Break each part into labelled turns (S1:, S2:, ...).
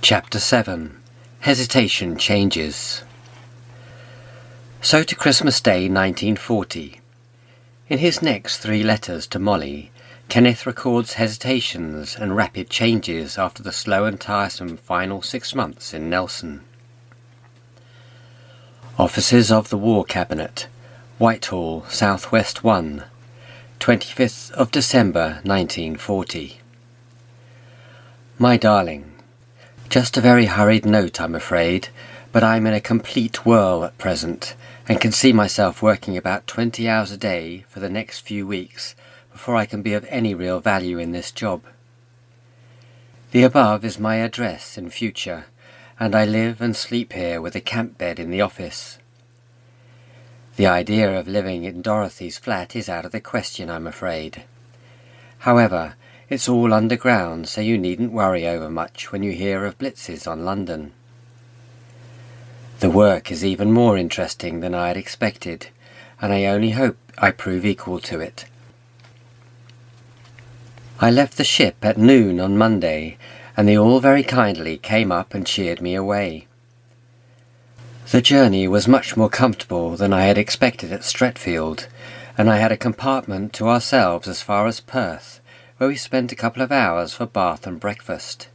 S1: Chapter 7. Hesitation Changes. So to Christmas Day 1940. In his next 3 letters to Molly, Kenneth records hesitations and rapid changes after the slow and tiresome final 6 months in Nelson. Offices of the War Cabinet, Whitehall, Southwest 1, 25th of December 1940. My darling, just a very hurried note, I'm afraid, but I'm in a complete whirl at present, and can see myself working about 20 hours a day for the next few weeks before I can be of any real value in this job. The above is my address in future, and I live and sleep here with a camp bed in the office. The idea of living in Dorothy's flat is out of the question, I'm afraid. However, it's all underground, so you needn't worry over much when you hear of blitzes on London. The work is even more interesting than I had expected, and I only hope I prove equal to it. I left the ship at noon on Monday, and they all very kindly came up and cheered me away. The journey was much more comfortable than I had expected at Stretfield, and I had a compartment to ourselves as far as Perth, where we spent a couple of hours for bath and breakfast.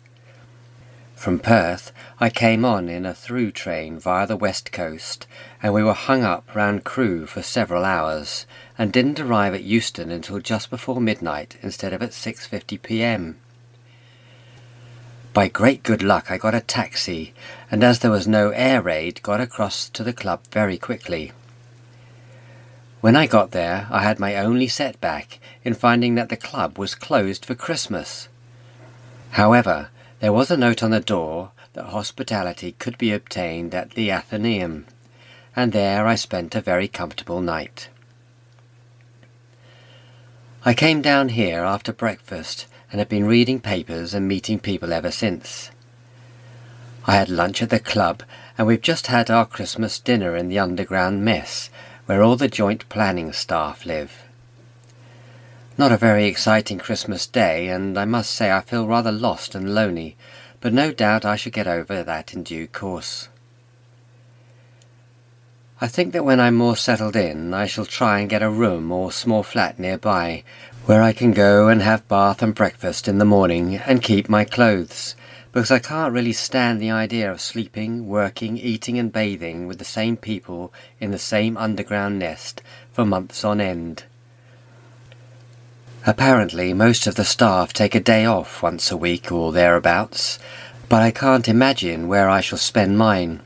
S1: From Perth I came on in a through train via the west coast, and we were hung up round Crewe for several hours, and didn't arrive at Euston until just before midnight instead of at 6:50 p.m. By great good luck I got a taxi, and as there was no air raid, got across to the club very quickly. When I got there, I had my only setback in finding that the club was closed for Christmas. However, there was a note on the door that hospitality could be obtained at the Athenaeum, and there I spent a very comfortable night. I came down here after breakfast and have been reading papers and meeting people ever since. I had lunch at the club, and we've just had our Christmas dinner in the underground mess, where all the joint planning staff live. Not a very exciting Christmas day, and I must say I feel rather lost and lonely, but no doubt I shall get over that in due course. I think that when I'm more settled in, I shall try and get a room or small flat nearby, where I can go and have bath and breakfast in the morning and keep my clothes, because I can't really stand the idea of sleeping, working, eating and bathing with the same people in the same underground nest for months on end. Apparently most of the staff take a day off once a week or thereabouts, but I can't imagine where I shall spend mine.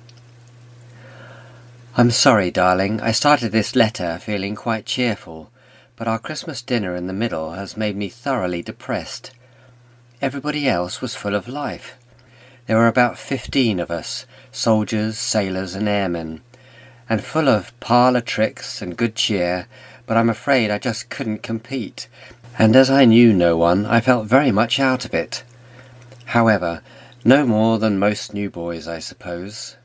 S1: I'm sorry, darling, I started this letter feeling quite cheerful, but our Christmas dinner in the middle has made me thoroughly depressed. Everybody else was full of life. There were about 15 of us, soldiers, sailors and airmen, and full of parlour tricks and good cheer, but I'm afraid I just couldn't compete, and as I knew no one, I felt very much out of it. However, no more than most new boys, I suppose.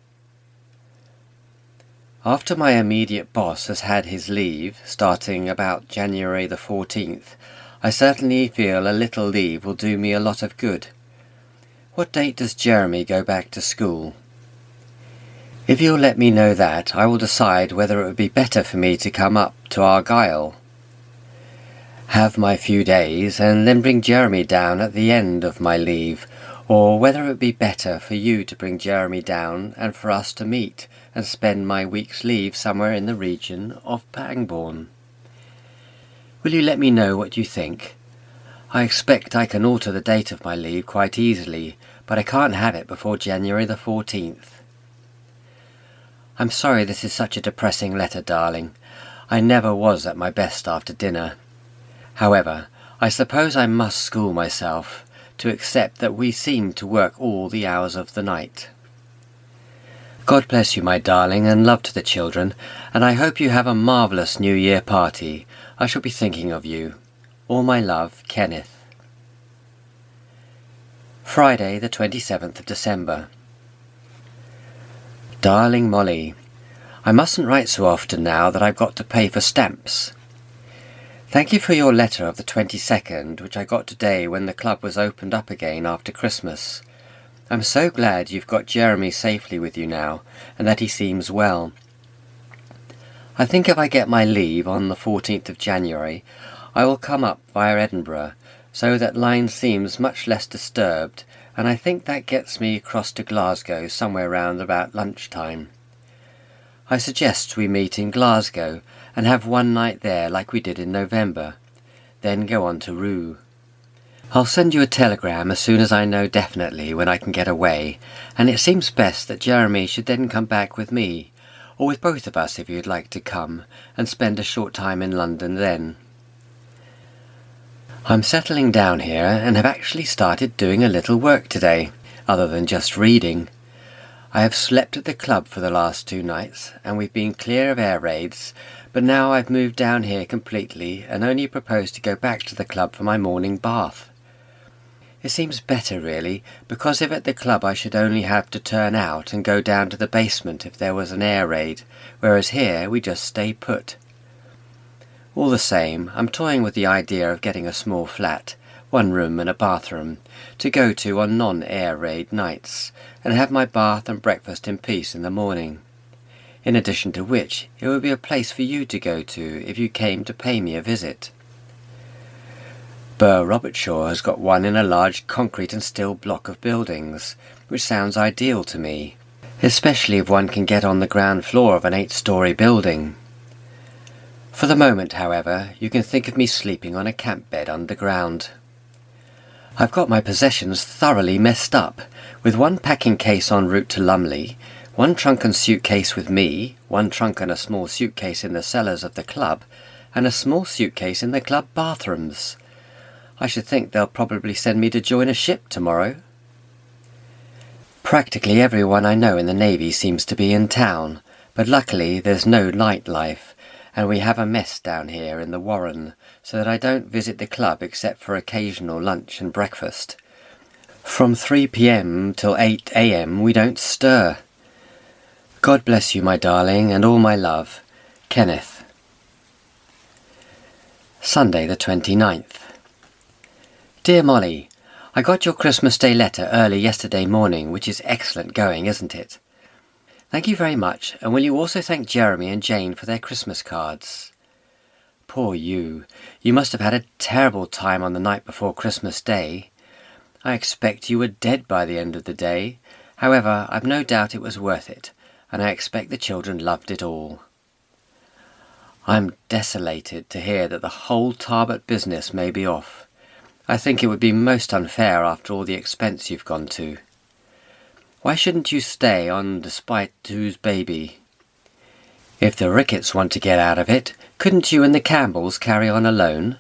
S1: After my immediate boss has had his leave, starting about January the 14th, I certainly feel a little leave will do me a lot of good. What date does Jeremy go back to school? If you'll let me know that, I will decide whether it would be better for me to come up to Argyle, have my few days, and then bring Jeremy down at the end of my leave, or whether it would be better for you to bring Jeremy down and for us to meet and spend my week's leave somewhere in the region of Pangbourne. Will you let me know what you think? I expect I can alter the date of my leave quite easily, but I can't have it before January the 14th. I'm sorry this is such a depressing letter, darling. I never was at my best after dinner. However, I suppose I must school myself to accept that we seem to work all the hours of the night. God bless you, my darling, and love to the children, and I hope you have a marvellous New Year party. I shall be thinking of you. All my love, Kenneth. Friday, the 27th of December. Darling Molly, I mustn't write so often now that I've got to pay for stamps. Thank you for your letter of the 22nd, which I got today when the club was opened up again after Christmas. I'm so glad you've got Jeremy safely with you now, and that he seems well. I think if I get my leave on the 14th of January, I will come up via Edinburgh, so that line seems much less disturbed, and I think that gets me across to Glasgow somewhere round about lunchtime. I suggest we meet in Glasgow and have one night there like we did in November, then go on to Rue. I'll send you a telegram as soon as I know definitely when I can get away, and it seems best that Jeremy should then come back with me, or with both of us if you'd like to come, and spend a short time in London then. I'm settling down here and have actually started doing a little work today, other than just reading. I have slept at the club for the last 2 nights, and we've been clear of air raids, but now I've moved down here completely and only propose to go back to the club for my morning bath. It seems better really, because if at the club I should only have to turn out and go down to the basement if there was an air raid, whereas here we just stay put. All the same, I'm toying with the idea of getting a small flat, 1 room and a bathroom, to go to on non-air raid nights, and have my bath and breakfast in peace in the morning. In addition to which, it would be a place for you to go to if you came to pay me a visit. Burr Robertshaw has got one in a large concrete and steel block of buildings, which sounds ideal to me, especially if one can get on the ground floor of an 8-storey building. For the moment, however, you can think of me sleeping on a camp bed underground. I've got my possessions thoroughly messed up, with 1 packing case en route to Lumley, 1 trunk and suitcase with me, 1 trunk and a small suitcase in the cellars of the club, and a small suitcase in the club bathrooms. I should think they'll probably send me to join a ship tomorrow. Practically everyone I know in the Navy seems to be in town, but luckily there's no nightlife, and we have a mess down here in the Warren, so that I don't visit the club except for occasional lunch and breakfast. From 3 p.m. till 8 a.m. we don't stir. God bless you, my darling, and all my love. Kenneth. Sunday the 29th. Dear Molly, I got your Christmas Day letter early yesterday morning, which is excellent going, isn't it? Thank you very much, and will you also thank Jeremy and Jane for their Christmas cards? Poor you. You must have had a terrible time on the night before Christmas Day. I expect you were dead by the end of the day. However, I've no doubt it was worth it, and I expect the children loved it all. I'm desolated to hear that the whole Tarbert business may be off. I think it would be most unfair after all the expense you've gone to. Why shouldn't you stay on despite whose baby? If the Ricketts want to get out of it, couldn't you and the Campbells carry on alone?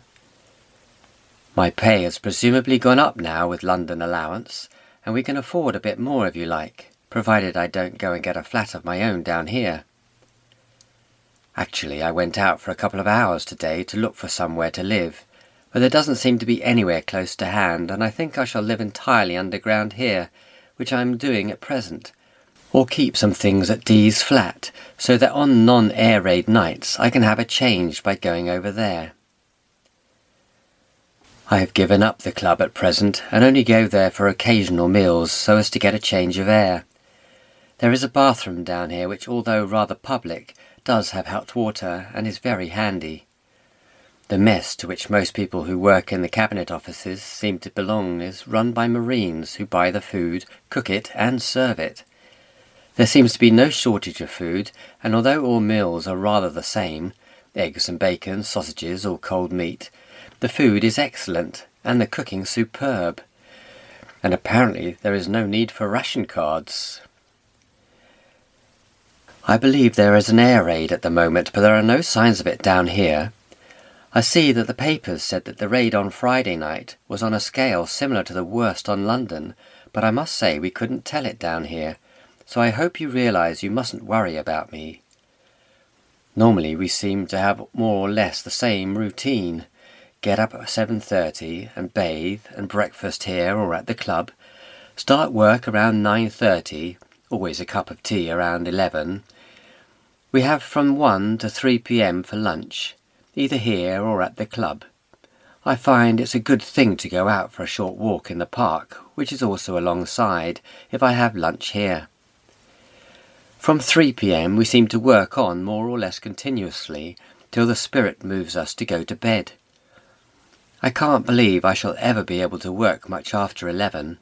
S1: My pay has presumably gone up now with London allowance, and we can afford a bit more if you like, provided I don't go and get a flat of my own down here. Actually, I went out for a couple of hours today to look for somewhere to live, but there doesn't seem to be anywhere close to hand, and I think I shall live entirely underground here, which I am doing at present, or keep some things at Dee's flat, so that on non-air raid nights I can have a change by going over there. I have given up the club at present, and only go there for occasional meals, so as to get a change of air. There is a bathroom down here which, although rather public, does have hot water, and is very handy. The mess to which most people who work in the cabinet offices seem to belong is run by Marines who buy the food, cook it and serve it. There seems to be no shortage of food, and although all meals are rather the same, eggs and bacon, sausages or cold meat, the food is excellent and the cooking superb. And apparently there is no need for ration cards. I believe there is an air raid at the moment, but there are no signs of it down here. I see that the papers said that the raid on Friday night was on a scale similar to the worst on London, but I must say we couldn't tell it down here, so I hope you realise you mustn't worry about me. Normally we seem to have more or less the same routine. Get up at 7:30 and bathe and breakfast here or at the club, start work around 9:30, always a cup of tea around 11. We have from 1 to 3 p.m. for lunch, either here or at the club. I find it's a good thing to go out for a short walk in the park, which is also alongside, if I have lunch here. From 3 p.m. we seem to work on more or less continuously till the spirit moves us to go to bed. I can't believe I shall ever be able to work much after 11.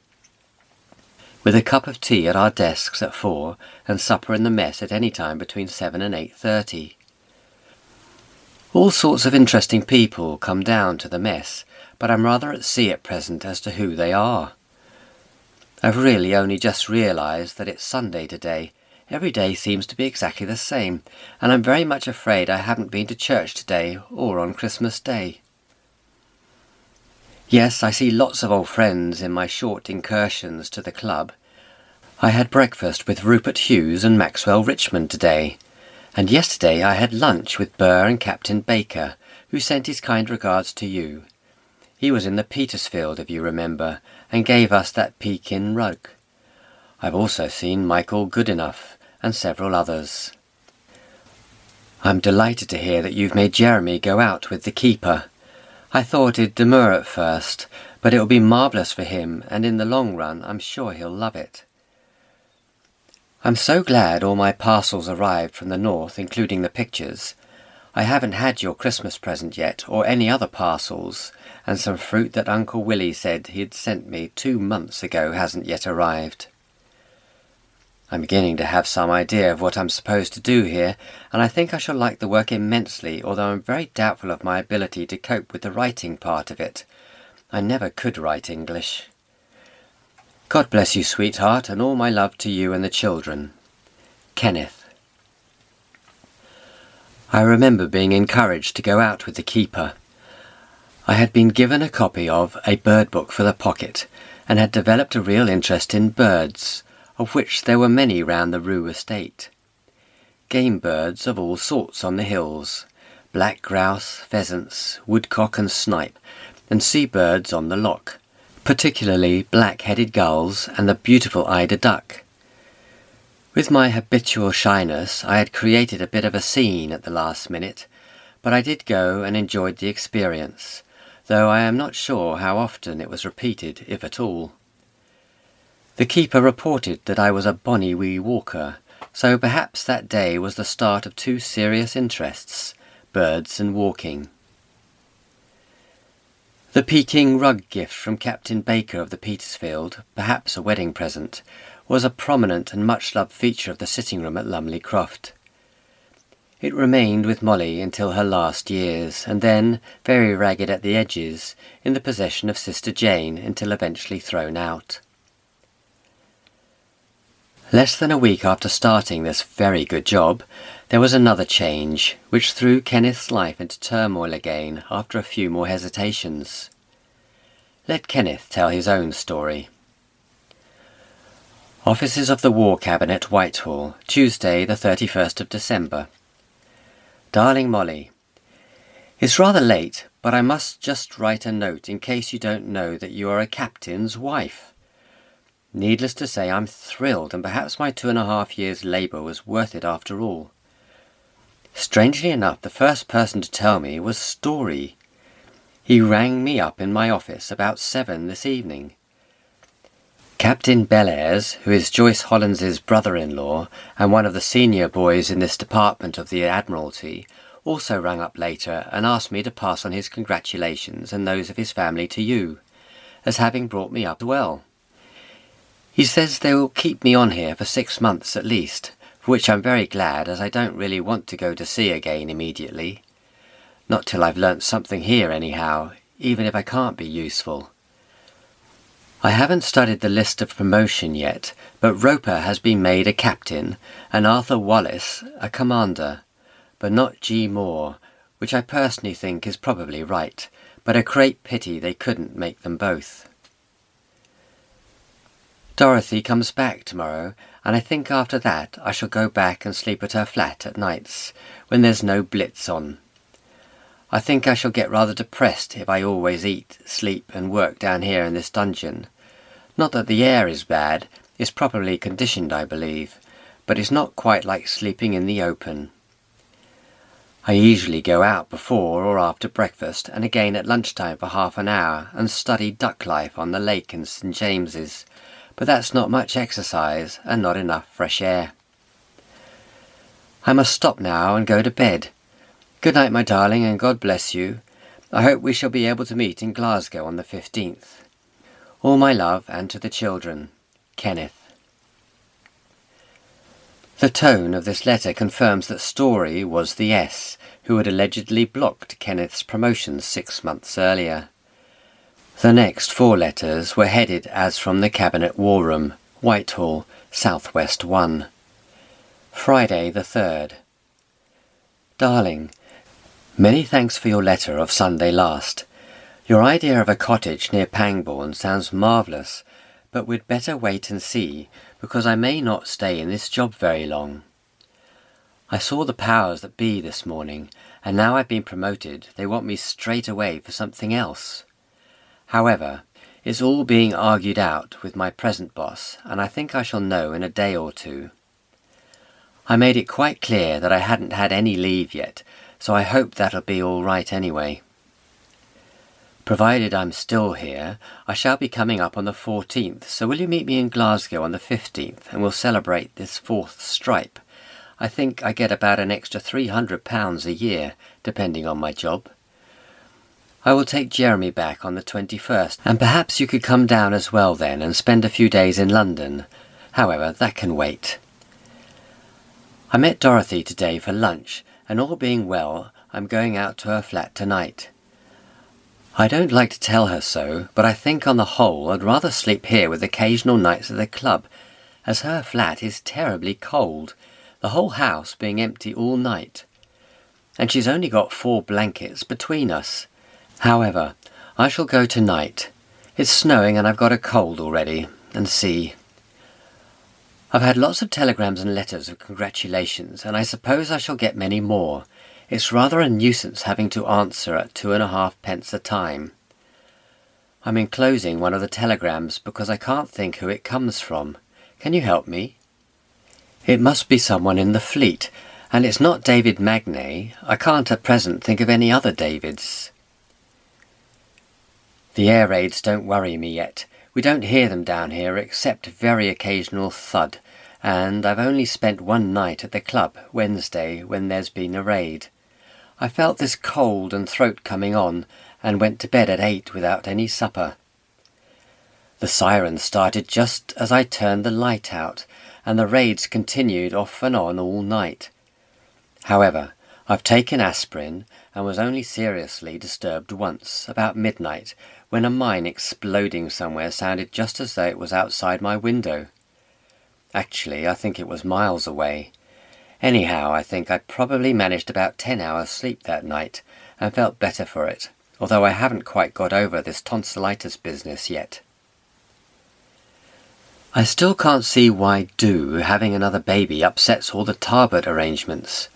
S1: With a cup of tea at our desks at 4 and supper in the mess at any time between 7 and 8:30. All sorts of interesting people come down to the mess, but I'm rather at sea at present as to who they are. I've really only just realised that it's Sunday today. Every day seems to be exactly the same, and I'm very much afraid I haven't been to church today or on Christmas Day. Yes, I see lots of old friends in my short incursions to the club. I had breakfast with Rupert Hughes and Maxwell Richmond today, and yesterday I had lunch with Burr and Captain Baker, who sent his kind regards to you. He was in the Petersfield, if you remember, and gave us that Pekin rug. I've also seen Michael Goodenough and several others. I'm delighted to hear that you've made Jeremy go out with the keeper. I thought he'd demur at first, but it'll be marvellous for him, and in the long run I'm sure he'll love it. I'm so glad all my parcels arrived from the north, including the pictures. I haven't had your Christmas present yet, or any other parcels, and some fruit that Uncle Willie said he'd sent me 2 months ago hasn't yet arrived. I'm beginning to have some idea of what I'm supposed to do here, and I think I shall like the work immensely, although I'm very doubtful of my ability to cope with the writing part of it. I never could write English. God bless you, sweetheart, and all my love to you and the children. Kenneth. I remember being encouraged to go out with the keeper. I had been given a copy of A Bird Book for the Pocket, and had developed a real interest in birds, of which there were many round the Rue estate. Game birds of all sorts on the hills, black grouse, pheasants, woodcock and snipe, and seabirds on the loch, particularly black-headed gulls and the beautiful eider duck. With my habitual shyness, I had created a bit of a scene at the last minute, but I did go and enjoyed the experience, though I am not sure how often it was repeated, if at all. The keeper reported that I was a bonny wee walker, so perhaps that day was the start of 2 serious interests, birds and walking. The Peking rug gift from Captain Baker of the Petersfield, perhaps a wedding present, was a prominent and much-loved feature of the sitting-room at Lumley Croft. It remained with Molly until her last years, and then, very ragged at the edges, in the possession of Sister Jane until eventually thrown out. Less than a week after starting this very good job, there was another change, which threw Kenneth's life into turmoil again after a few more hesitations. Let Kenneth tell his own story. Offices of the War Cabinet, Whitehall, Tuesday the 31st of December. Darling Molly, it's rather late, but I must just write a note in case you don't know that you are a captain's wife. Needless to say, I'm thrilled, and perhaps my 2.5 years' labour was worth it after all. Strangely enough, the first person to tell me was Story. He rang me up in my office about 7 this evening. Captain Bellairs, who is Joyce Hollands's brother-in-law and one of the senior boys in this department of the Admiralty, also rang up later and asked me to pass on his congratulations and those of his family to you, as having brought me up well. He says they will keep me on here for 6 months at least, for which I'm very glad, as I don't really want to go to sea again immediately. Not till I've learnt something here anyhow, even if I can't be useful. I haven't studied the list of promotion yet, but Roper has been made a captain, and Arthur Wallace a commander, but not G. Moore, which I personally think is probably right, but a great pity they couldn't make them both. Dorothy comes back tomorrow, and I think after that I shall go back and sleep at her flat at nights, when there's no blitz on. I think I shall get rather depressed if I always eat, sleep and work down here in this dungeon. Not that the air is bad, it's properly conditioned I believe, but it's not quite like sleeping in the open. I usually go out before or after breakfast and again at lunchtime for half an hour and study duck life on the lake in St. James's, but that's not much exercise and not enough fresh air. I must stop now and go to bed. Good night, my darling, and God bless you. I hope we shall be able to meet in Glasgow on the 15th. All my love, and to the children, Kenneth. The tone of this letter confirms that Story was the S who had allegedly blocked Kenneth's promotion 6 months earlier. The next 4 letters were headed as from the Cabinet War Room, Whitehall, Southwest 1. Friday the 3rd. Darling, many thanks for your letter of Sunday last. Your idea of a cottage near Pangbourne sounds marvellous, but we'd better wait and see, because I may not stay in this job very long. I saw the powers that be this morning, and now I've been promoted, they want me straight away for something else. However, it's all being argued out with my present boss, and I think I shall know in a day or 2. I made it quite clear that I hadn't had any leave yet, so I hope that'll be all right anyway. Provided I'm still here, I shall be coming up on the 14th, so will you meet me in Glasgow on the 15th, and we'll celebrate this 4th stripe. I think I get about an extra £300 a year, depending on my job. I will take Jeremy back on the 21st, and perhaps you could come down as well then and spend a few days in London. However, that can wait. I met Dorothy today for lunch, and all being well, I'm going out to her flat tonight. I don't like to tell her so, but I think on the whole I'd rather sleep here with occasional nights at the club, as her flat is terribly cold, the whole house being empty all night. And she's only got 4 blankets between us. However, I shall go tonight. It's snowing and I've got a cold already, and see. I've had lots of telegrams and letters of congratulations, and I suppose I shall get many more. It's rather a nuisance having to answer at 2.5 a time. I'm enclosing one of the telegrams because I can't think who it comes from. Can you help me? It must be someone in the fleet, and it's not David Magnay. I can't at present think of any other Davids. The air raids don't worry me yet. We don't hear them down here except very occasional thud, and I've only spent 1 night at the club, Wednesday, when there's been a raid. I felt this cold and throat coming on, and went to bed at 8 without any supper. The sirens started just as I turned the light out, and the raids continued off and on all night. However, I've taken aspirin, and was only seriously disturbed once, about midnight, when a mine exploding somewhere sounded just as though it was outside my window. Actually, I think it was miles away. Anyhow, I think I probably managed about 10 hours sleep that night, and felt better for it, although I haven't quite got over this tonsillitis business yet. I still can't see why Do having another baby upsets all the Tarbert arrangements.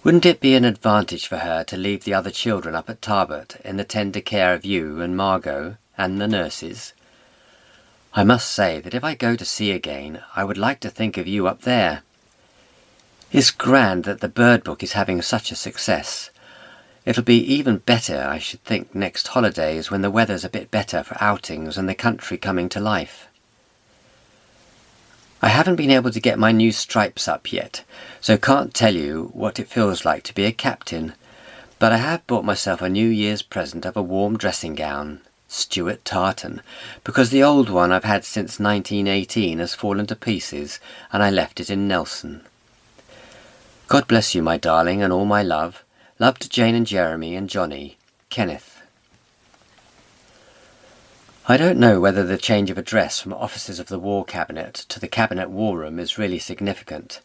S1: Wouldn't it be an advantage for her to leave the other children up at Tarbert in the tender care of you and Margot and the nurses? I must say that if I go to sea again, I would like to think of you up there. It's grand that the bird book is having such a success. It'll be even better, I should think, next holidays when the weather's a bit better for outings and the country coming to life. I haven't been able to get my new stripes up yet, so can't tell you what it feels like to be a captain, but I have bought myself a New Year's present of a warm dressing gown, Stuart tartan, because the old one I've had since 1918 has fallen to pieces, and I left it in Nelson. God bless you, my darling, and all my love. Love to Jane and Jeremy and Johnny. Kenneth. I don't know whether the change of address from Offices of the War Cabinet to the Cabinet War Room is really significant.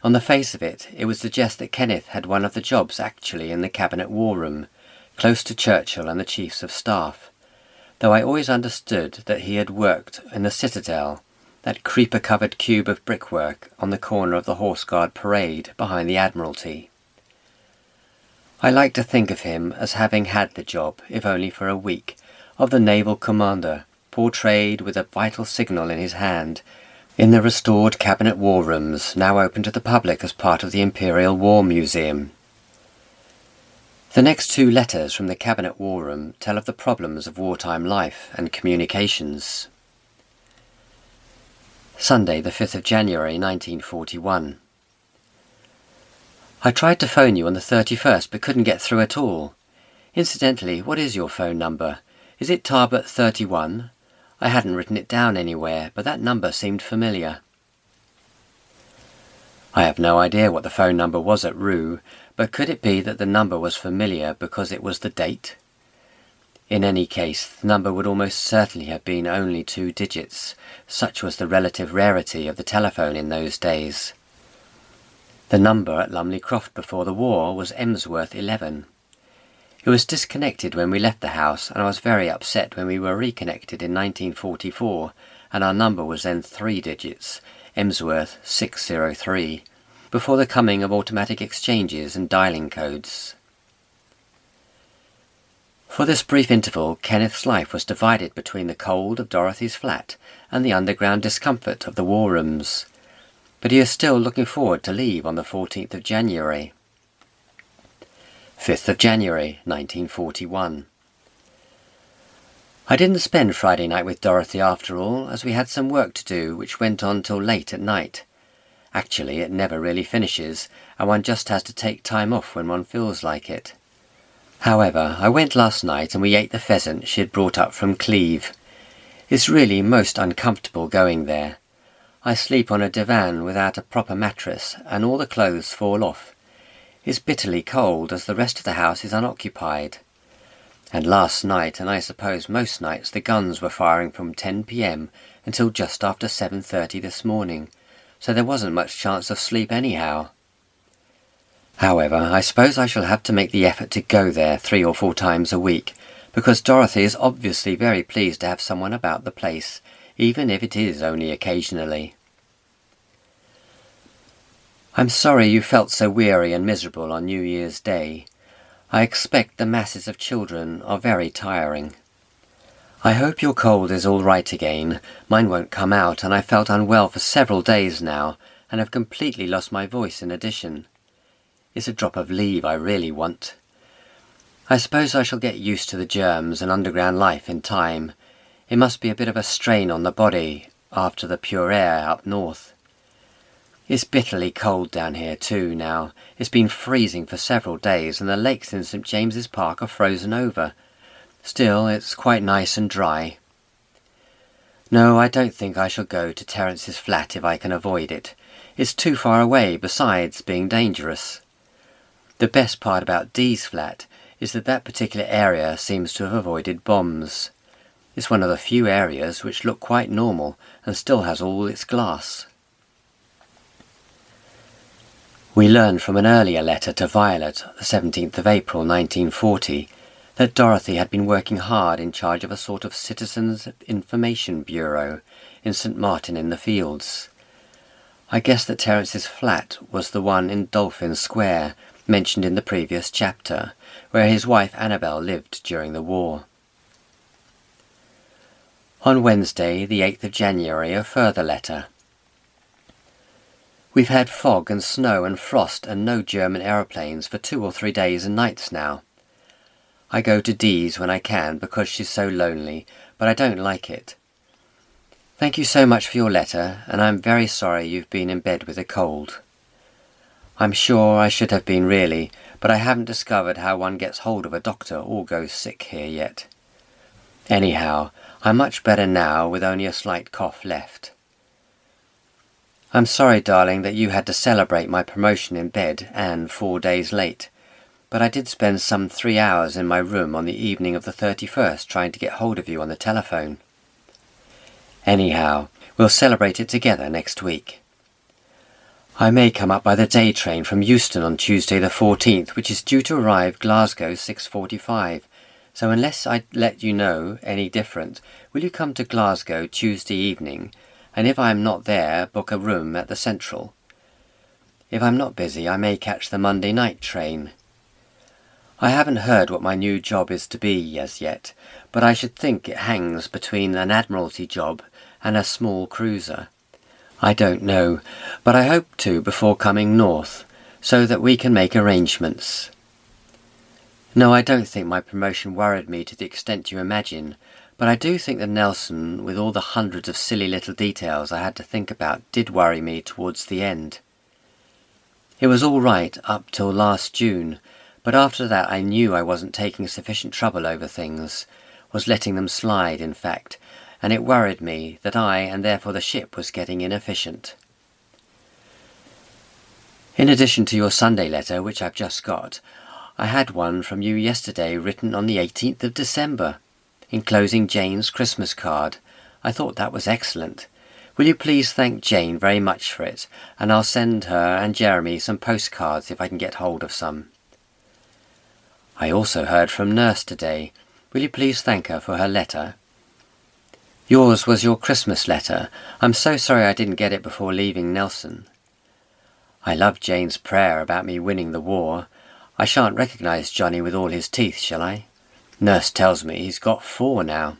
S1: On the face of it, it would suggest that Kenneth had one of the jobs actually in the Cabinet War Room, close to Churchill and the Chiefs of Staff, though I always understood that he had worked in the Citadel, that creeper-covered cube of brickwork on the corner of the Horse Guard Parade behind the Admiralty. I like to think of him as having had the job, if only for a week, of the naval commander, portrayed with a vital signal in his hand, in the restored Cabinet War Rooms, now open to the public as part of the Imperial War Museum. The next two letters from the Cabinet War Room tell of the problems of wartime life and communications. Sunday, the 5th of January 1941. I tried to phone you on the 31st but couldn't get through at all. Incidentally, what is your phone number? Is it Tarbert 31? I hadn't written it down anywhere, but that number seemed familiar. I have no idea what the phone number was at Rue, but could it be that the number was familiar because it was the date? In any case, the number would almost certainly have been only 2 digits. Such was the relative rarity of the telephone in those days. The number at Lumley Croft before the war was Emsworth 11. It was disconnected when we left the house, and I was very upset when we were reconnected in 1944, and our number was then 3 digits, Emsworth 603, before the coming of automatic exchanges and dialing codes. For this brief interval, Kenneth's life was divided between the cold of Dorothy's flat and the underground discomfort of the war rooms. But he is still looking forward to leave on the 14th of January. 5th of January, 1941. I didn't spend Friday night with Dorothy after all, as we had some work to do which went on till late at night. Actually, it never really finishes, and one just has to take time off when one feels like it. However, I went last night and we ate the pheasant she had brought up from Cleve. It's really most uncomfortable going there. I sleep on a divan without a proper mattress, and all the clothes fall off. It's bitterly cold, as the rest of the house is unoccupied. And last night, and I suppose most nights, the guns were firing from 10 p.m. until just after 7:30 this morning, so there wasn't much chance of sleep anyhow. However, I suppose I shall have to make the effort to go there 3 or 4 times a week, because Dorothy is obviously very pleased to have someone about the place, even if it is only occasionally. I'm sorry you felt so weary and miserable on New Year's Day. I expect the masses of children are very tiring. I hope your cold is all right again. Mine won't come out, and I felt unwell for several days now, and have completely lost my voice in addition. It's a drop of leave I really want. I suppose I shall get used to the germs and underground life in time. It must be a bit of a strain on the body after the pure air up north. It's bitterly cold down here too now. It's been freezing for several days, and the lakes in St. James's Park are frozen over. Still, it's quite nice and dry. No, I don't think I shall go to Terence's flat if I can avoid it. It's too far away, besides being dangerous. The best part about Dee's flat is that that particular area seems to have avoided bombs. It's one of the few areas which look quite normal and still has all its glass. We learned from an earlier letter to Violet, the 17th of April 1940, that Dorothy had been working hard in charge of a sort of Citizens' Information Bureau in St. Martin-in-the-Fields. I guess that Terence's flat was the one in Dolphin Square, mentioned in the previous chapter, where his wife Annabel lived during the war. On Wednesday, the 8th of January, a further letter. We've had fog and snow and frost and no German aeroplanes for 2 or 3 days and nights now. I go to Dee's when I can because she's so lonely, but I don't like it. Thank you so much for your letter, and I'm very sorry you've been in bed with a cold. I'm sure I should have been really, but I haven't discovered how one gets hold of a doctor or goes sick here yet. Anyhow, I'm much better now with only a slight cough left. I'm sorry, darling, that you had to celebrate my promotion in bed and 4 days late, but I did spend some 3 hours in my room on the evening of the 31st trying to get hold of you on the telephone. Anyhow, we'll celebrate it together next week. I may come up by the day train from Euston on Tuesday the 14th, which is due to arrive Glasgow 6:45, so unless I let you know any different, will you come to Glasgow Tuesday evening, and if I am not there, book a room at the Central. If I'm not busy, I may catch the Monday night train. I haven't heard what my new job is to be as yet, but I should think it hangs between an Admiralty job and a small cruiser. I don't know, but I hope to before coming north, so that we can make arrangements. No, I don't think my promotion worried me to the extent you imagine, but I do think that Nelson, with all the hundreds of silly little details I had to think about, did worry me towards the end. It was all right up till last June, but after that I knew I wasn't taking sufficient trouble over things, was letting them slide in fact, and it worried me that I, and therefore the ship, was getting inefficient. In addition to your Sunday letter, which I've just got, I had one from you yesterday written on the 18th of December, enclosing Jane's Christmas card. I thought that was excellent. Will you please thank Jane very much for it, and I'll send her and Jeremy some postcards if I can get hold of some. I also heard from Nurse today. Will you please thank her for her letter? Yours was your Christmas letter. I'm so sorry I didn't get it before leaving Nelson. I love Jane's prayer about me winning the war. I shan't recognise Johnny with all his teeth, shall I? Nurse tells me he's got 4 now.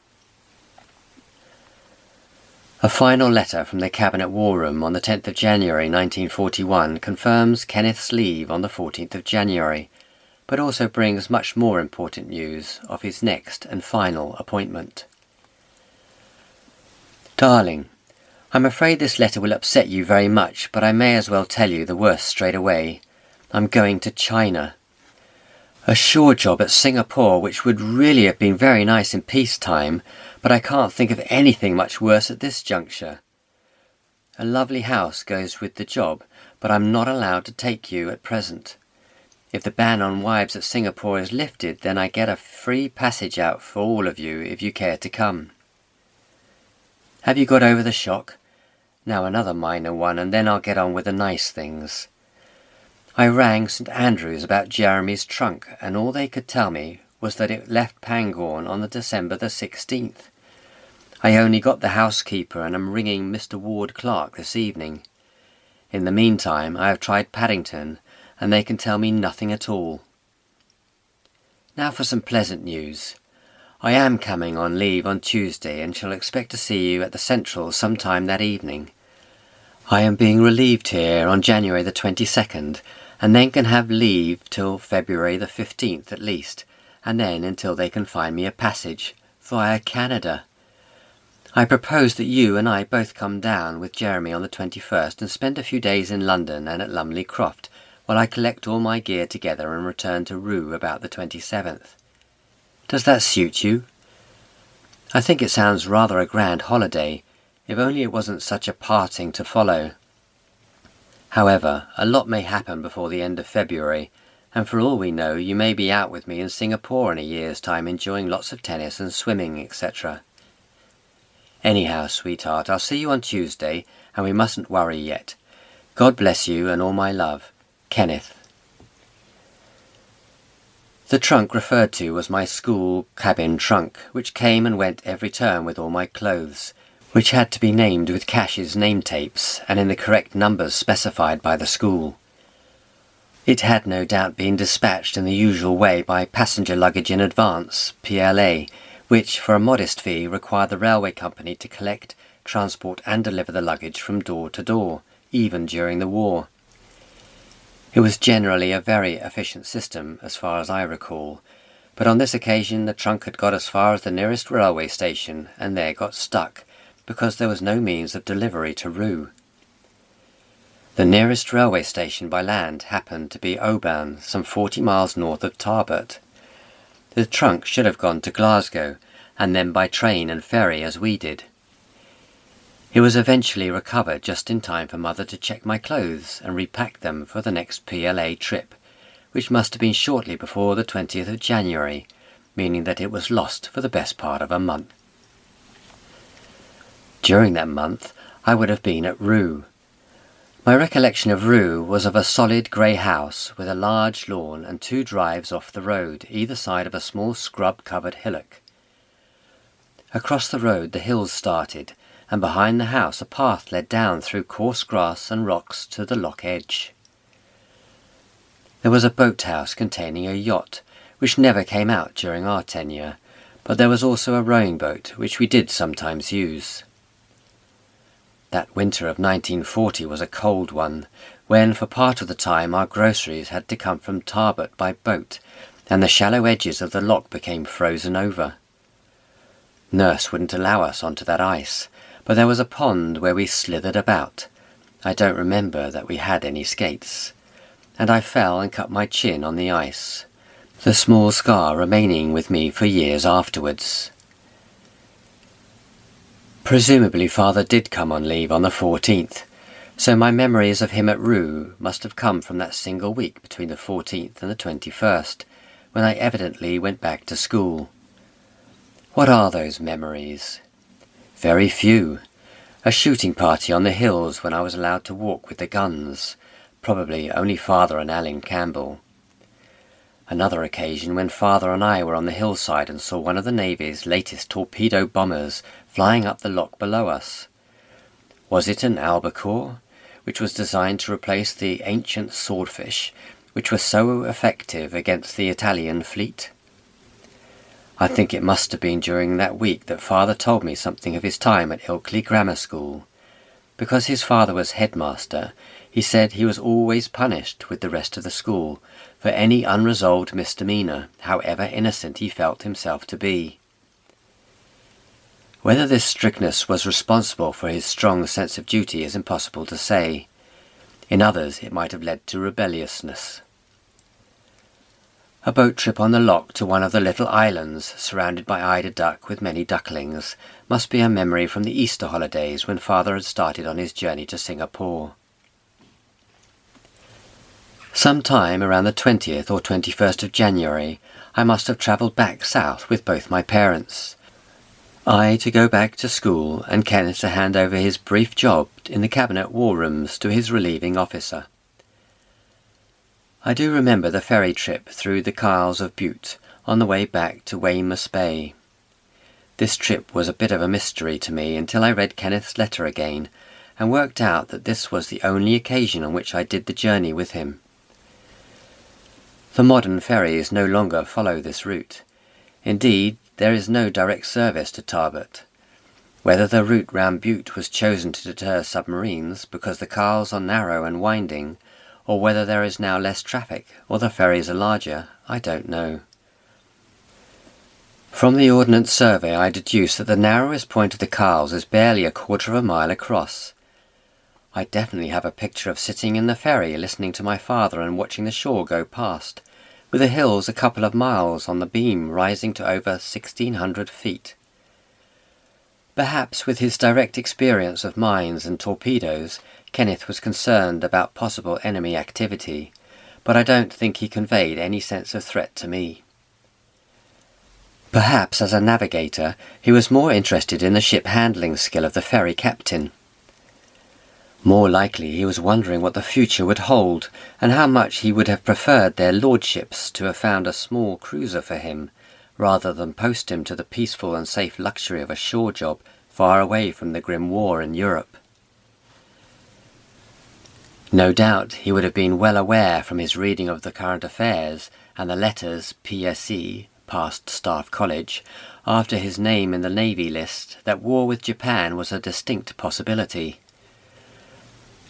S1: A final letter from the Cabinet War Room on the 10th of January 1941 confirms Kenneth's leave on the 14th of January, but also brings much more important news of his next and final appointment. Darling, I'm afraid this letter will upset you very much, but I may as well tell you the worst straight away. I'm going to China. A shore job at Singapore, which would really have been very nice in peacetime, but I can't think of anything much worse at this juncture. A lovely house goes with the job, but I'm not allowed to take you at present. If the ban on wives at Singapore is lifted, then I get a free passage out for all of you if you care to come. Have you got over the shock? Now another minor one, and then I'll get on with the nice things. I rang St Andrews about Jeremy's trunk, and all they could tell me was that it left Pangbourne on the December the 16th. I only got the housekeeper and am ringing Mr Ward Clark this evening. In the meantime I have tried Paddington, and they can tell me nothing at all. Now for some pleasant news. I am coming on leave on Tuesday and shall expect to see you at the Central sometime that evening. I am being relieved here on January the 22nd, and then can have leave till February the 15th at least, and then until they can find me a passage via Canada. I propose that you and I both come down with Jeremy on the 21st and spend a few days in London and at Lumley Croft, while I collect all my gear together and return to Rue about the 27th. Does that suit you? I think it sounds rather a grand holiday, if only it wasn't such a parting to follow. However, a lot may happen before the end of February, and for all we know you may be out with me in Singapore in a year's time enjoying lots of tennis and swimming, etc. Anyhow, sweetheart, I'll see you on Tuesday, and we mustn't worry yet. God bless you and all my love. Kenneth. The trunk referred to was my school cabin trunk, which came and went every term with all my clothes, which had to be named with Cash's name tapes and in the correct numbers specified by the school. It had no doubt been dispatched in the usual way by Passenger Luggage in Advance, PLA, which, for a modest fee, required the railway company to collect, transport and deliver the luggage from door to door, even during the war. It was generally a very efficient system, as far as I recall, but on this occasion the trunk had got as far as the nearest railway station and there got stuck, because there was no means of delivery to Rue. The nearest railway station by land happened to be Oban, some 40 miles north of Tarbert. The trunk should have gone to Glasgow, and then by train and ferry as we did. It was eventually recovered just in time for Mother to check my clothes and repack them for the next PLA trip, which must have been shortly before the 20th of January, meaning that it was lost for the best part of a month. During that month I would have been at Rue. My recollection of Rue was of a solid grey house with a large lawn and 2 drives off the road, either side of a small scrub-covered hillock. Across the road the hills started, and behind the house a path led down through coarse grass and rocks to the loch edge. There was a boathouse containing a yacht, which never came out during our tenure, but there was also a rowing boat, which we did sometimes use. That winter of 1940 was a cold one, when for part of the time our groceries had to come from Tarbert by boat, and the shallow edges of the lock became frozen over. Nurse wouldn't allow us onto that ice, but there was a pond where we slithered about. I don't remember that we had any skates, and I fell and cut my chin on the ice, the small scar remaining with me for years afterwards. Presumably Father did come on leave on the 14th, so my memories of him at Rue must have come from that single week between the 14th and the 21st, when I evidently went back to school. What are those memories? Very few. A shooting party on the hills when I was allowed to walk with the guns, probably only Father and Alan Campbell. Another occasion when Father and I were on the hillside and saw one of the Navy's latest torpedo bombers flying up the loch below us. Was it an albacore, which was designed to replace the ancient swordfish, which was so effective against the Italian fleet? I think it must have been during that week that Father told me something of his time at Ilkley Grammar School. Because his father was headmaster, he said he was always punished with the rest of the school for any unresolved misdemeanour, however innocent he felt himself to be. Whether this strictness was responsible for his strong sense of duty is impossible to say. In others it might have led to rebelliousness. A boat trip on the loch to one of the little islands, surrounded by eider duck with many ducklings, must be a memory from the Easter holidays when Father had started on his journey to Singapore. Some time around the 20th or 21st of January, I must have travelled back south with both my parents. I to go back to school and Kenneth to hand over his brief job in the Cabinet War Rooms to his relieving officer. I do remember the ferry trip through the Isles of Bute on the way back to Weymouth Bay. This trip was a bit of a mystery to me until I read Kenneth's letter again and worked out that this was the only occasion on which I did the journey with him. The modern ferries no longer follow this route. Indeed, there is no direct service to Tarbet. Whether the route round Bute was chosen to deter submarines because the canals are narrow and winding, or whether there is now less traffic or the ferries are larger, I don't know. From the Ordnance Survey I deduce that the narrowest point of the canals is barely a quarter of a mile across. I definitely have a picture of sitting in the ferry listening to my father and watching the shore go past, with the hills a couple of miles on the beam rising to over 1,600 feet. Perhaps with his direct experience of mines and torpedoes, Kenneth was concerned about possible enemy activity, but I don't think he conveyed any sense of threat to me. Perhaps as a navigator, he was more interested in the ship handling skill of the ferry captain. More likely he was wondering what the future would hold, and how much he would have preferred their lordships to have found a small cruiser for him, rather than post him to the peaceful and safe luxury of a shore job far away from the grim war in Europe. No doubt he would have been well aware from his reading of the current affairs and the letters PSE, Past Staff College, after his name in the Navy list that war with Japan was a distinct possibility.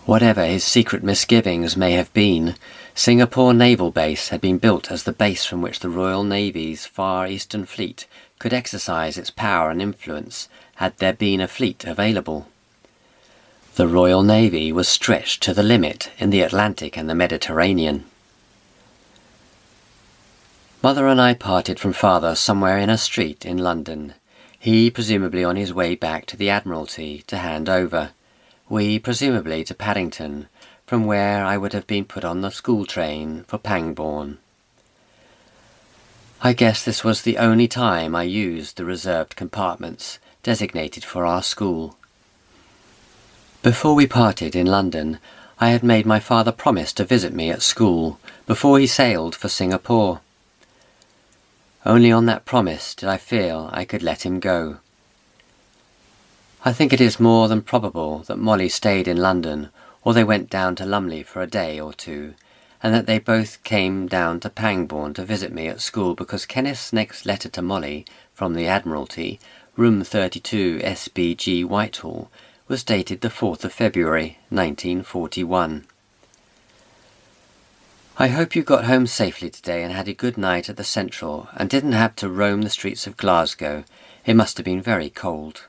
S1: Whatever his secret misgivings may have been, Singapore Naval Base had been built as the base from which the Royal Navy's Far Eastern Fleet could exercise its power and influence had there been a fleet available. The Royal Navy was stretched to the limit in the Atlantic and the Mediterranean. Mother and I parted from Father somewhere in a street in London, he presumably on his way back to the Admiralty to hand over, we presumably to Paddington, from where I would have been put on the school train for Pangbourne. I guess this was the only time I used the reserved compartments designated for our school. Before we parted in London, I had made my father promise to visit me at school before he sailed for Singapore. Only on that promise did I feel I could let him go. I think it is more than probable that Molly stayed in London, or they went down to Lumley for a day or two, and that they both came down to Pangbourne to visit me at school because Kenneth's next letter to Molly from the Admiralty, room 32 SBG Whitehall, was dated the 4th of February 1941. I hope you got home safely today and had a good night at the Central and didn't have to roam the streets of Glasgow. It must have been very cold.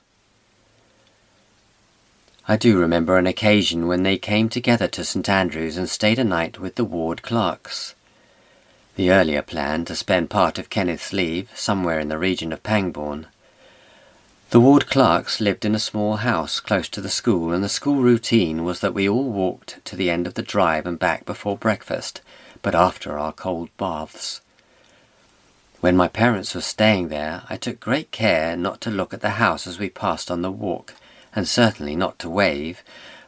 S1: I do remember an occasion when they came together to St Andrews and stayed a night with the ward clerks. The earlier plan to spend part of Kenneth's leave somewhere in the region of Pangbourne. The ward clerks lived in a small house close to the school, and the school routine was that we all walked to the end of the drive and back before breakfast, but after our cold baths. When my parents were staying there, I took great care not to look at the house as we passed on the walk, and certainly not to wave,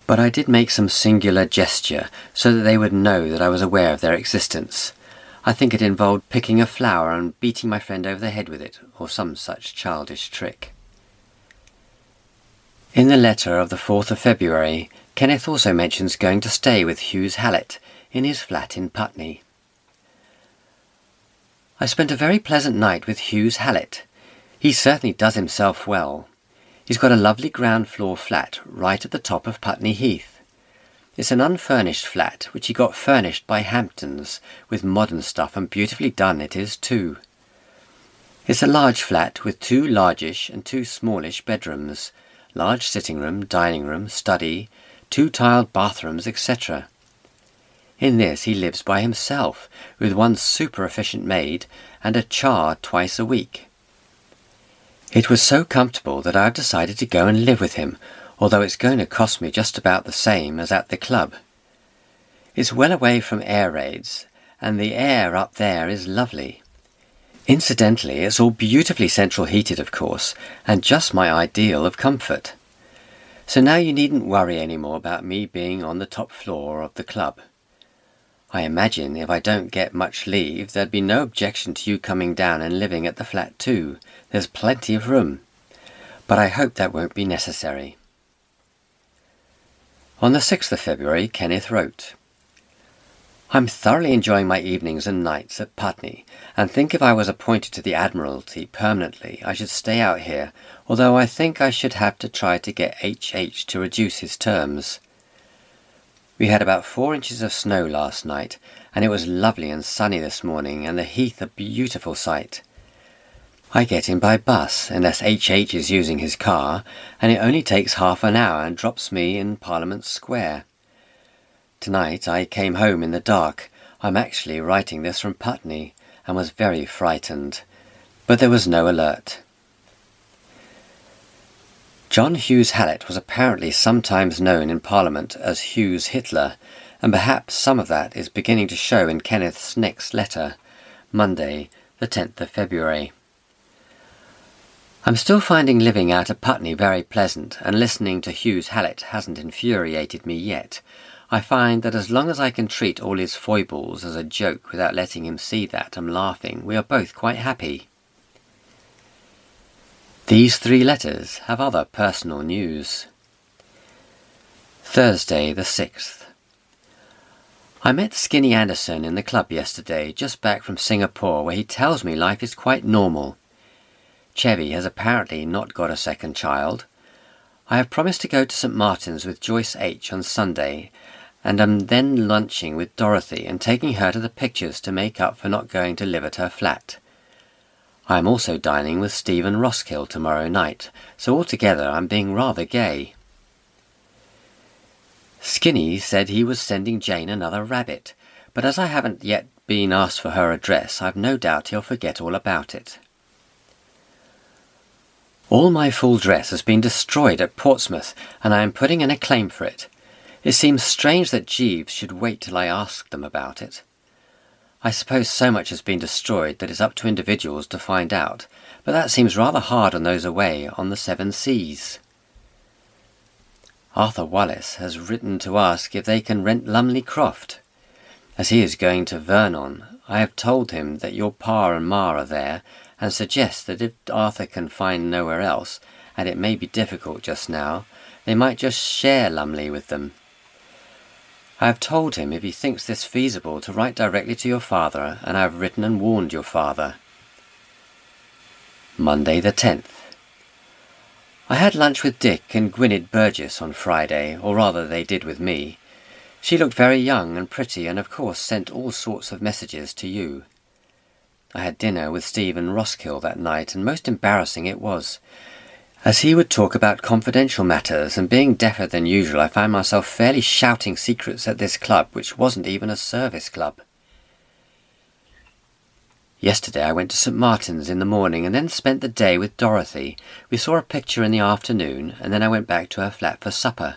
S1: but I did make some singular gesture so that they would know that I was aware of their existence. I think it involved picking a flower and beating my friend over the head with it, or some such childish trick. In the letter of the 4th of February, Kenneth also mentions going to stay with Hughes Hallett in his flat in Putney. I spent a very pleasant night with Hughes Hallett. He certainly does himself well. He's got a lovely ground floor flat right at the top of Putney Heath. It's an unfurnished flat which he got furnished by Hamptons with modern stuff, and beautifully done it is too. It's a large flat with 2 largish and 2 smallish bedrooms, large sitting room, dining room, study, 2 tiled bathrooms, etc. In this he lives by himself, with 1 super-efficient maid and a char twice a week. It was so comfortable that I've decided to go and live with him, although it's going to cost me just about the same as at the club. It's well away from air raids, and the air up there is lovely. Incidentally, it's all beautifully central heated, of course, and just my ideal of comfort. So now you needn't worry any more about me being on the top floor of the club. I imagine if I don't get much leave, there'd be no objection to you coming down and living at the flat too. There's plenty of room. But I hope that won't be necessary. On the 6th of February, Kenneth wrote, I'm thoroughly enjoying my evenings and nights at Putney, and think if I was appointed to the Admiralty permanently, I should stay out here, although I think I should have to try to get H.H. to reduce his terms. We had about 4 inches of snow last night, and it was lovely and sunny this morning, and the heath a beautiful sight. I get in by bus, unless H.H. is using his car, and it only takes half an hour and drops me in Parliament Square. Tonight I came home in the dark. I'm actually writing this from Putney, and was very frightened, but there was no alert. John Hughes Hallett was apparently sometimes known in Parliament as Hughes Hitler, and perhaps some of that is beginning to show in Kenneth's next letter, Monday, the 10th of February. I'm still finding living out at Putney very pleasant, and listening to Hughes Hallett hasn't infuriated me yet. I find that as long as I can treat all his foibles as a joke without letting him see that I'm laughing, we are both quite happy. These 3 letters have other personal news. Thursday the 6th. I met Skinny Anderson in the club yesterday, just back from Singapore, where he tells me life is quite normal. Chevy has apparently not got a second child. I have promised to go to St Martin's with Joyce H. on Sunday, and am then lunching with Dorothy and taking her to the pictures to make up for not going to live at her flat. I am also dining with Stephen Roskill tomorrow night, so altogether I'm being rather gay. Skinny said he was sending Jane another rabbit, but as I haven't yet been asked for her address, I've no doubt he'll forget all about it. All my full dress has been destroyed at Portsmouth, and I am putting in a claim for it. It seems strange that Jeeves should wait till I ask them about it. I suppose so much has been destroyed that it's up to individuals to find out, but that seems rather hard on those away on the 7 seas. Arthur Wallace has written to ask if they can rent Lumley Croft. As he is going to Vernon, I have told him that your pa and ma are there, and suggest that if Arthur can find nowhere else, and it may be difficult just now, they might just share Lumley with them. I have told him if he thinks this feasible to write directly to your father, and I have written and warned your father. Monday the 10th. I had lunch with Dick and Gwynedd Burgess on Friday, or rather they did with me. She looked very young and pretty and of course sent all sorts of messages to you. I had dinner with Stephen Roskill that night, and most embarrassing it was. As he would talk about confidential matters, and being deafer than usual, I found myself fairly shouting secrets at this club, which wasn't even a service club. Yesterday I went to St. Martin's in the morning and then spent the day with Dorothy. We saw a picture in the afternoon, and then I went back to her flat for supper.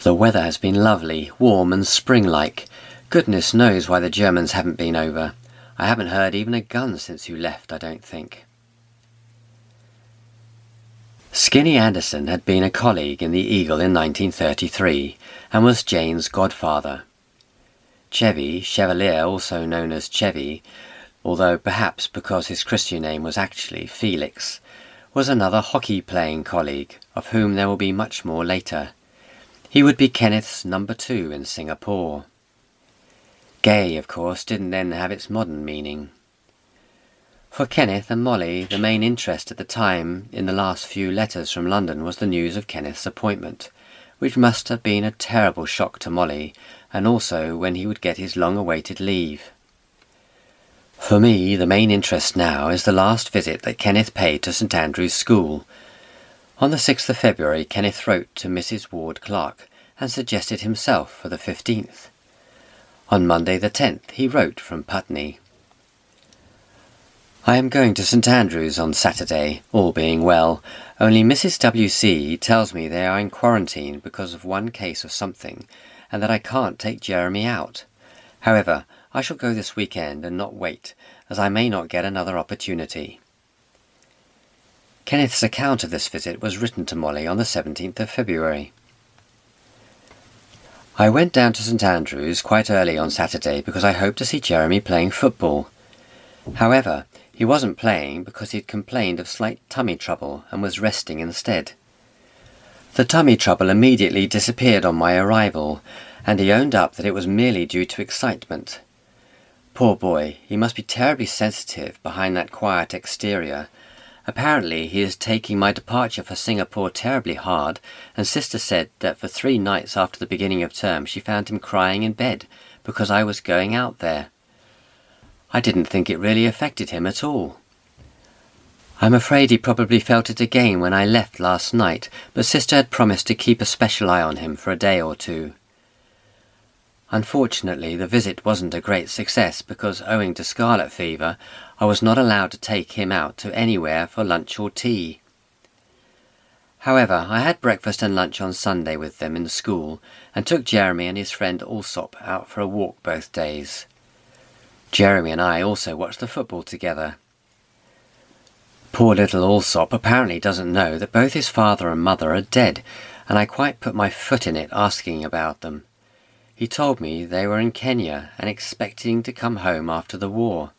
S1: The weather has been lovely, warm and spring-like. Goodness knows why the Germans haven't been over. I haven't heard even a gun since you left, I don't think. Skinny Anderson had been a colleague in the Eagle in 1933 and was Jane's godfather. Chevy, Chevalier, also known as Chevy, although perhaps because his Christian name was actually Felix, was another hockey-playing colleague, of whom there will be much more later. He would be Kenneth's number 2 in Singapore. Gay, of course, didn't then have its modern meaning. For Kenneth and Molly, the main interest at the time in the last few letters from London was the news of Kenneth's appointment, which must have been a terrible shock to Molly, and also when he would get his long-awaited leave. For me, the main interest now is the last visit that Kenneth paid to St. Andrew's School. On the 6th of February, Kenneth wrote to Mrs. Ward Clark and suggested himself for the 15th. On Monday the 10th, he wrote from Putney. I am going to St. Andrew's on Saturday, all being well, only Mrs. W.C. tells me they are in quarantine because of one case of something, and that I can't take Jeremy out. However, I shall go this weekend and not wait, as I may not get another opportunity. Kenneth's account of this visit was written to Molly on the 17th of February. I went down to St. Andrew's quite early on Saturday because I hoped to see Jeremy playing football. However, he wasn't playing because he'd complained of slight tummy trouble and was resting instead. The tummy trouble immediately disappeared on my arrival, and he owned up that it was merely due to excitement. Poor boy, he must be terribly sensitive behind that quiet exterior. Apparently he is taking my departure for Singapore terribly hard, and Sister said that for 3 nights after the beginning of term she found him crying in bed because I was going out there. I didn't think it really affected him at all. I'm afraid he probably felt it again when I left last night, but Sister had promised to keep a special eye on him for a day or 2. Unfortunately, the visit wasn't a great success because, owing to scarlet fever, I was not allowed to take him out to anywhere for lunch or tea. However, I had breakfast and lunch on Sunday with them in the school, and took Jeremy and his friend Alsop out for a walk both days. Jeremy and I also watched the football together. Poor little Alsop apparently doesn't know that both his father and mother are dead, and I quite put my foot in it asking about them. He told me they were in Kenya and expecting to come home after the war.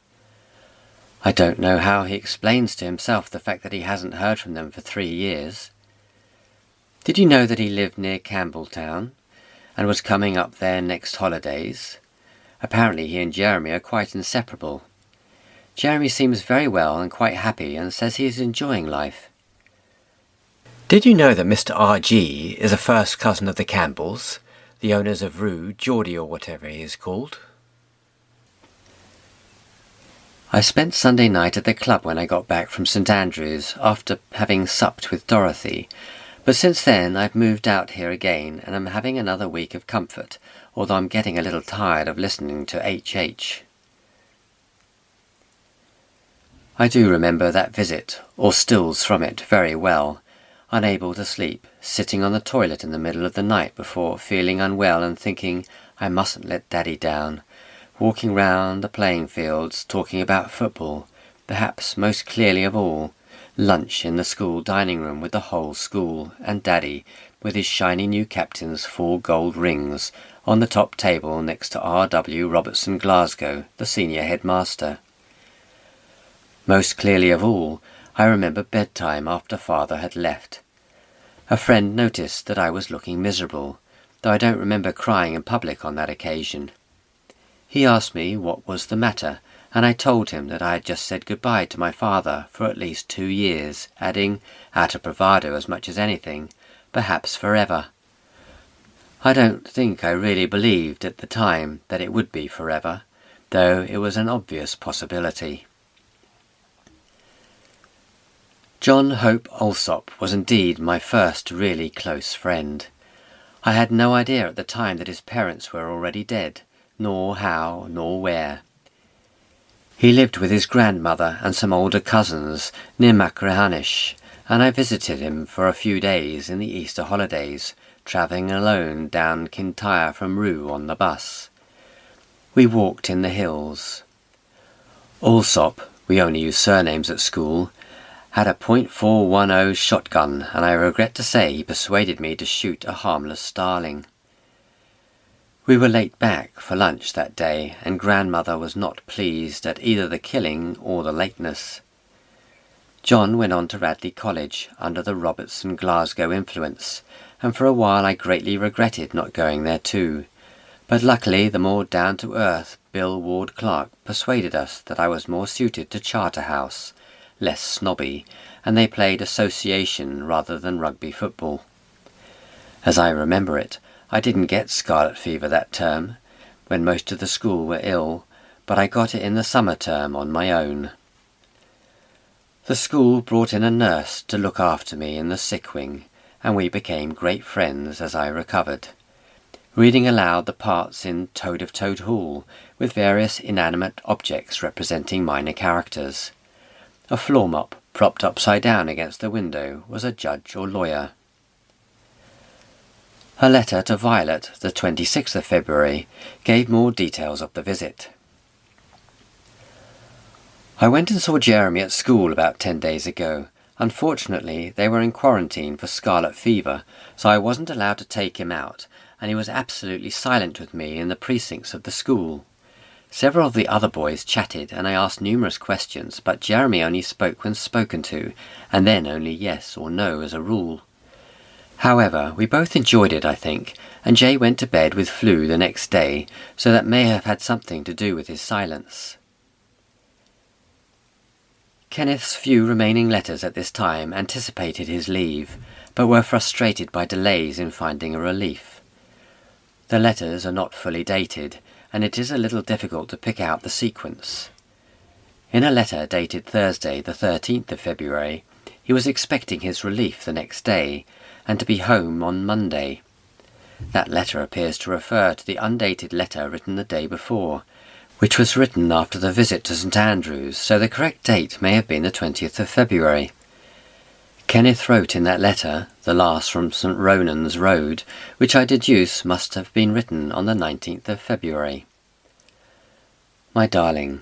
S1: I don't know how he explains to himself the fact that he hasn't heard from them for 3 years. Did you know that he lived near Campbelltown and was coming up there next holidays? Apparently he and Jeremy are quite inseparable. Jeremy seems very well and quite happy and says he is enjoying life. Did you know that Mr. R.G. is a first cousin of the Campbells, the owners of Rue, Geordie or whatever he is called? I spent Sunday night at the club when I got back from St. Andrew's after having supped with Dorothy, but since then I've moved out here again and am having another week of comfort, although I'm getting a little tired of listening to H.H. I do remember that visit, or stills from it, very well, unable to sleep, sitting on the toilet in the middle of the night before feeling unwell and thinking I mustn't let Daddy down, walking round the playing fields talking about football, perhaps most clearly of all, lunch in the school dining room with the whole school, and Daddy, with his shiny new captain's 4 gold rings, on the top table next to R.W. Robertson Glasgow, the senior headmaster. Most clearly of all, I remember bedtime after Father had left. A friend noticed that I was looking miserable, though I don't remember crying in public on that occasion. He asked me what was the matter, and I told him that I had just said goodbye to my father for at least 2 years, adding, out of bravado as much as anything, perhaps forever. I don't think I really believed at the time that it would be forever, though it was an obvious possibility. John Hope Alsop was indeed my first really close friend. I had no idea at the time that his parents were already dead, nor how, nor where. He lived with his grandmother and some older cousins near Machrihanish, and I visited him for a few days in the Easter holidays, travelling alone down Kintyre from Rue on the bus. We walked in the hills. Alsop, we only used surnames at school, had a .410 shotgun, and I regret to say he persuaded me to shoot a harmless starling. We were late back for lunch that day, and grandmother was not pleased at either the killing or the lateness. John went on to Radley College under the Robertson Glasgow influence, and for a while I greatly regretted not going there too, but luckily the more down-to-earth Bill Ward Clark persuaded us that I was more suited to Charterhouse, less snobby, and they played association rather than rugby football. As I remember it, I didn't get scarlet fever that term, when most of the school were ill, but I got it in the summer term on my own. The school brought in a nurse to look after me in the sick wing, and we became great friends as I recovered, reading aloud the parts in Toad of Toad Hall, with various inanimate objects representing minor characters. A floor mop propped upside down against the window was a judge or lawyer. A letter to Violet, the 26th of February, gave more details of the visit. I went and saw Jeremy at school about 10 days ago. Unfortunately, they were in quarantine for scarlet fever, so I wasn't allowed to take him out, and he was absolutely silent with me in the precincts of the school. Several of the other boys chatted, and I asked numerous questions, but Jeremy only spoke when spoken to, and then only yes or no as a rule. However, we both enjoyed it, I think, and Jay went to bed with flu the next day, so that may have had something to do with his silence. Kenneth's few remaining letters at this time anticipated his leave, but were frustrated by delays in finding a relief. The letters are not fully dated, and it is a little difficult to pick out the sequence. In a letter dated Thursday, the 13th of February, he was expecting his relief the next day, and to be home on Monday. That letter appears to refer to the undated letter written the day before, which was written after the visit to St Andrews, so the correct date may have been the 20th of February. Kenneth wrote in that letter, the last from St Ronan's Road, which I deduce must have been written on the 19th of February. My darling,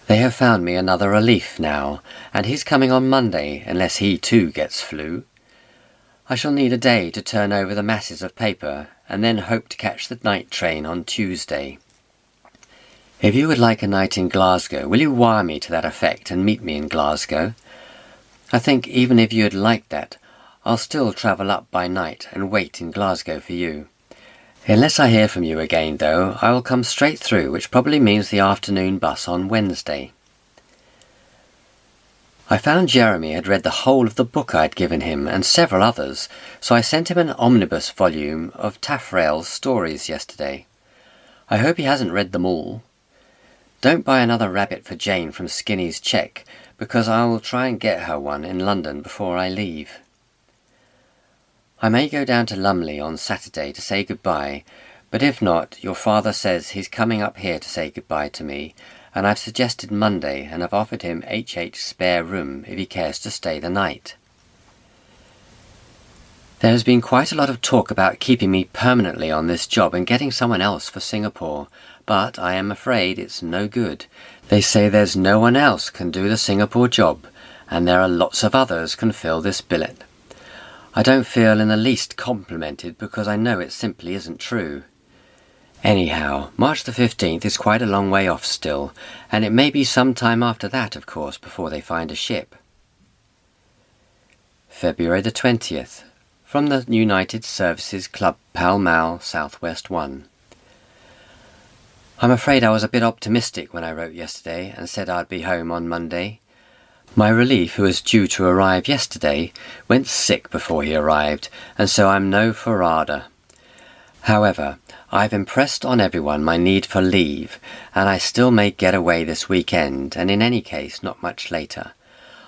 S1: they have found me another relief now, and he's coming on Monday, unless he too gets flu. I shall need a day to turn over the masses of paper, and then hope to catch the night train on Tuesday. If you would like a night in Glasgow, will you wire me to that effect and meet me in Glasgow? I think even if you'd like that, I'll still travel up by night and wait in Glasgow for you. Unless I hear from you again, though, I will come straight through, which probably means the afternoon bus on Wednesday. I found Jeremy had read the whole of the book I'd given him, and several others, so I sent him an omnibus volume of Taffrail's stories yesterday. I hope he hasn't read them all. Don't buy another rabbit for Jane from Skinny's Check, because I will try and get her one in London before I leave. I may go down to Lumley on Saturday to say goodbye, but if not, your father says he's coming up here to say goodbye to me, and I've suggested Monday and have offered him HH spare room if he cares to stay the night. There has been quite a lot of talk about keeping me permanently on this job and getting someone else for Singapore, but I am afraid it's no good. They say there's no one else can do the Singapore job, and there are lots of others can fill this billet. I don't feel in the least complimented because I know it simply isn't true. Anyhow, March the 15th is quite a long way off still, and it may be some time after that, of course, before they find a ship. February the 20th, from the United Services Club, Pall Mall, Southwest 1. I'm afraid I was a bit optimistic when I wrote yesterday and said I'd be home on Monday. My relief, who was due to arrive yesterday, went sick before he arrived, and so I'm no forrarder. However, I've impressed on everyone my need for leave, and I still may get away this weekend, and in any case not much later.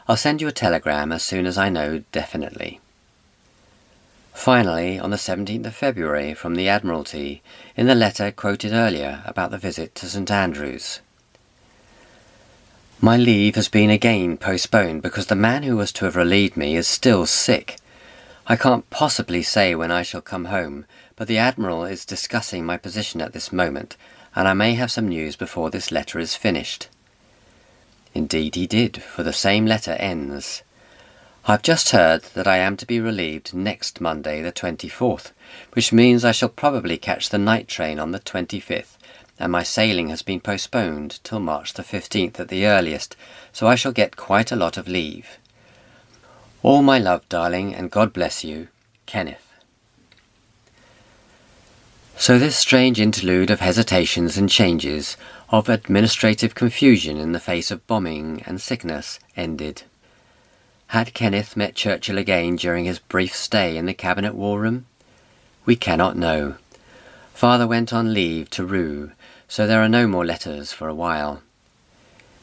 S1: I'll send you a telegram as soon as I know definitely. Finally, on the 17th of February, from the Admiralty, in the letter quoted earlier about the visit to St Andrews. My leave has been again postponed because the man who was to have relieved me is still sick. I can't possibly say when I shall come home, but the Admiral is discussing my position at this moment, and I may have some news before this letter is finished. Indeed he did, for the same letter ends. I've just heard that I am to be relieved next Monday the 24th, which means I shall probably catch the night train on the 25th, and my sailing has been postponed till March the 15th at the earliest, so I shall get quite a lot of leave. All my love, darling, and God bless you, Kenneth. So this strange interlude of hesitations and changes, of administrative confusion in the face of bombing and sickness, ended. Had Kenneth met Churchill again during his brief stay in the Cabinet War Room? We cannot know. Father went on leave to Rue, so there are no more letters for a while.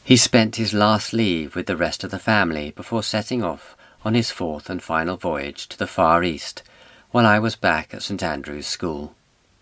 S1: He spent his last leave with the rest of the family before setting off on his fourth and final voyage to the Far East, while I was back at St Andrew's School.